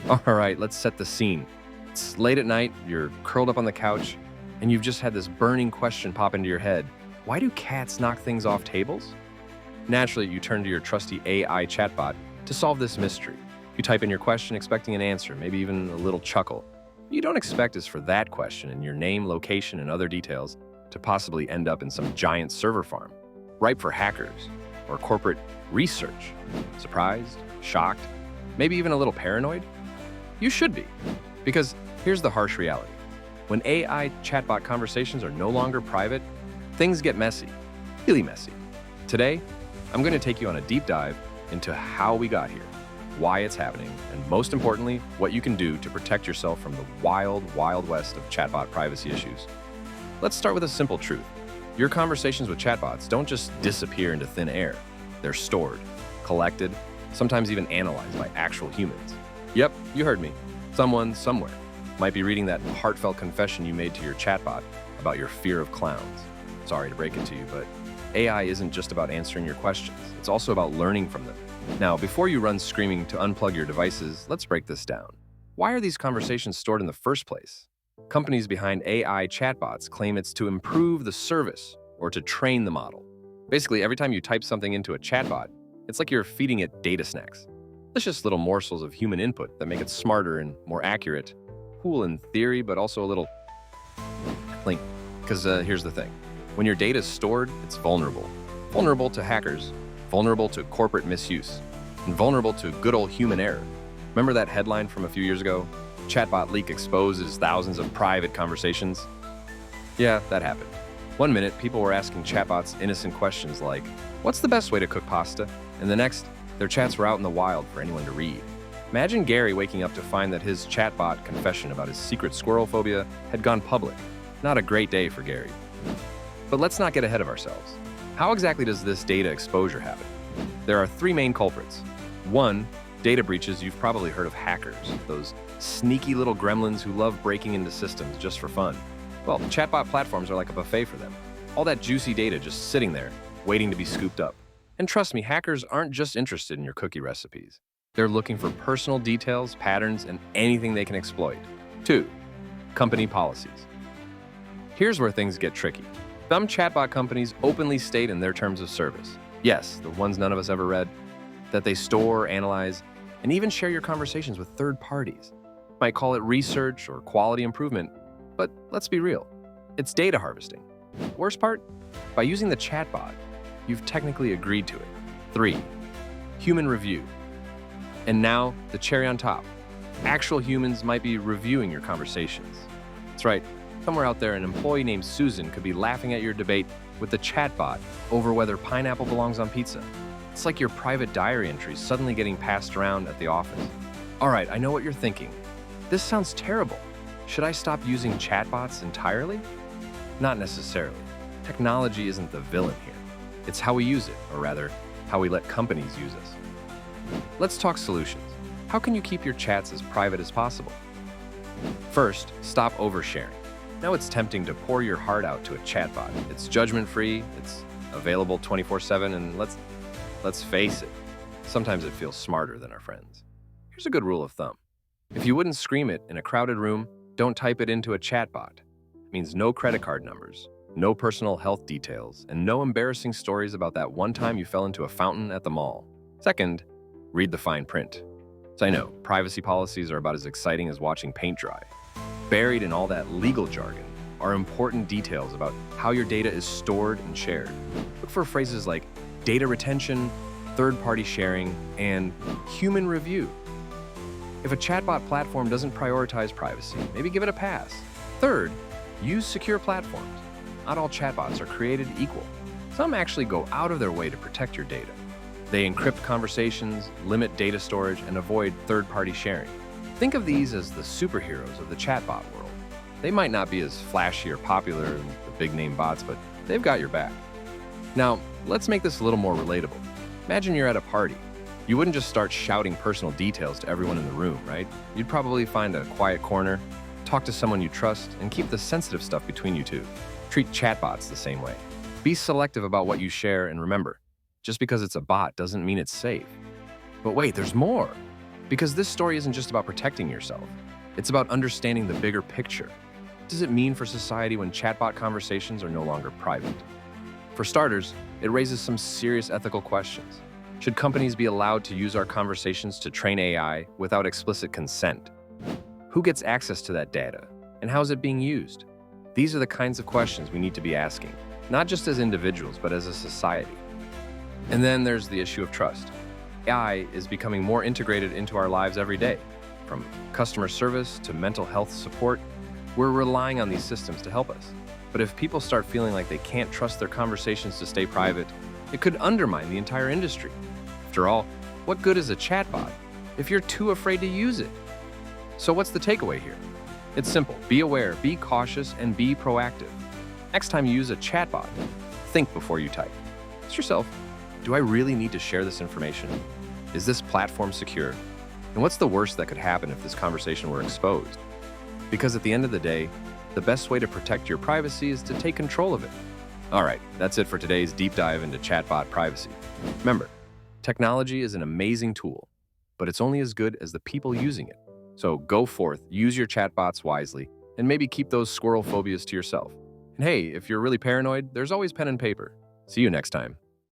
All right, let's set the scene. It's late at night, you're curled up on the couch, and you've just had this burning question pop into your head. Why do cats knock things off tables? Naturally, you turn to your trusty AI chatbot to solve this mystery. You type in your question expecting an answer, maybe even a little chuckle. What you don't expect is for that question and your name, location, and other details to possibly end up in some giant server farm, ripe for hackers or corporate research. Surprised? Shocked? Maybe even a little paranoid? You should be, because here's the harsh reality. When AI chatbot conversations are no longer private, things get messy, really messy. Today, I'm going to take you on a deep dive into how we got here, why it's happening, and most importantly, what you can do to protect yourself from the wild, wild west of chatbot privacy issues. Let's start with a simple truth. Your conversations with chatbots don't just disappear into thin air. They're stored, collected, sometimes even analyzed by actual humans. Yep, you heard me. Someone, somewhere, might be reading that heartfelt confession you made to your chatbot about your fear of clowns. Sorry to break it to you, but AI isn't just about answering your questions. It's also about learning from them. Now, before you run screaming to unplug your devices, let's break this down. Why are these conversations stored in the first place? Companies behind AI chatbots claim it's to improve the service or to train the model. Basically, every time you type something into a chatbot, it's like you're feeding it data snacks. Delicious little morsels of human input that make it smarter and more accurate. Cool in theory, but also a little clink. Because here's the thing. When your data is stored, it's vulnerable. Vulnerable to hackers, vulnerable to corporate misuse, and vulnerable to good old human error. Remember that headline from a few years ago? Chatbot leak exposes thousands of private conversations? Yeah, that happened. One minute, people were asking chatbots innocent questions like, what's the best way to cook pasta? And the next, their chats were out in the wild for anyone to read. Imagine Gary waking up to find that his chatbot confession about his secret squirrel phobia had gone public. Not a great day for Gary. But let's not get ahead of ourselves. How exactly does this data exposure happen? There are three main culprits. One, data breaches. You've probably heard of hackers, those sneaky little gremlins who love breaking into systems just for fun. Well, chatbot platforms are like a buffet for them. All that juicy data just sitting there, waiting to be scooped up. And trust me, hackers aren't just interested in your cookie recipes. They're looking for personal details, patterns, and anything they can exploit. 2, company policies. Here's where things get tricky. Some chatbot companies openly state in their terms of service, yes, the ones none of us ever read, that they store, analyze, and even share your conversations with third parties. Might call it research or quality improvement, but let's be real, it's data harvesting. Worst part? By using the chatbot, you've technically agreed to it. 3, human review. And now, the cherry on top. Actual humans might be reviewing your conversations. That's right, somewhere out there, an employee named Susan could be laughing at your debate with the chatbot over whether pineapple belongs on pizza. It's like your private diary entries suddenly getting passed around at the office. All right, I know what you're thinking. This sounds terrible. Should I stop using chatbots entirely? Not necessarily. Technology isn't the villain here. It's how we use it, or rather, how we let companies use us. Let's talk solutions. How can you keep your chats as private as possible? First, stop oversharing. Now it's tempting to pour your heart out to a chatbot. It's judgment-free, it's available 24/7, and let's face it, sometimes it feels smarter than our friends. Here's a good rule of thumb. If you wouldn't scream it in a crowded room, don't type it into a chatbot. It means no credit card numbers, no personal health details, and no embarrassing stories about that one time you fell into a fountain at the mall. Second, read the fine print. So I know, privacy policies are about as exciting as watching paint dry. Buried in all that legal jargon are important details about how your data is stored and shared. Look for phrases like data retention, third-party sharing, and human review. If a chatbot platform doesn't prioritize privacy, maybe give it a pass. Third, use secure platforms. Not all chatbots are created equal. Some actually go out of their way to protect your data. They encrypt conversations, limit data storage, and avoid third-party sharing. Think of these as the superheroes of the chatbot world. They might not be as flashy or popular as the big-name bots, but they've got your back. Now, let's make this a little more relatable. Imagine you're at a party. You wouldn't just start shouting personal details to everyone in the room, right? You'd probably find a quiet corner, talk to someone you trust, and keep the sensitive stuff between you two. Treat chatbots the same way. Be selective about what you share, and remember, just because it's a bot doesn't mean it's safe. But wait, there's more. Because this story isn't just about protecting yourself, it's about understanding the bigger picture. What does it mean for society when chatbot conversations are no longer private? For starters, it raises some serious ethical questions. Should companies be allowed to use our conversations to train AI without explicit consent? Who gets access to that data, and how is it being used? These are the kinds of questions we need to be asking, not just as individuals, but as a society. And then there's the issue of trust. AI is becoming more integrated into our lives every day. From customer service to mental health support, we're relying on these systems to help us. But if people start feeling like they can't trust their conversations to stay private, it could undermine the entire industry. After all, what good is a chatbot if you're too afraid to use it? So what's the takeaway here? It's simple. Be aware, be cautious, and be proactive. Next time you use a chatbot, think before you type. Ask yourself, do I really need to share this information? Is this platform secure? And what's the worst that could happen if this conversation were exposed? Because at the end of the day, the best way to protect your privacy is to take control of it. All right, that's it for today's deep dive into chatbot privacy. Remember, technology is an amazing tool, but it's only as good as the people using it. So go forth, use your chatbots wisely, and maybe keep those squirrel phobias to yourself. And hey, if you're really paranoid, there's always pen and paper. See you next time.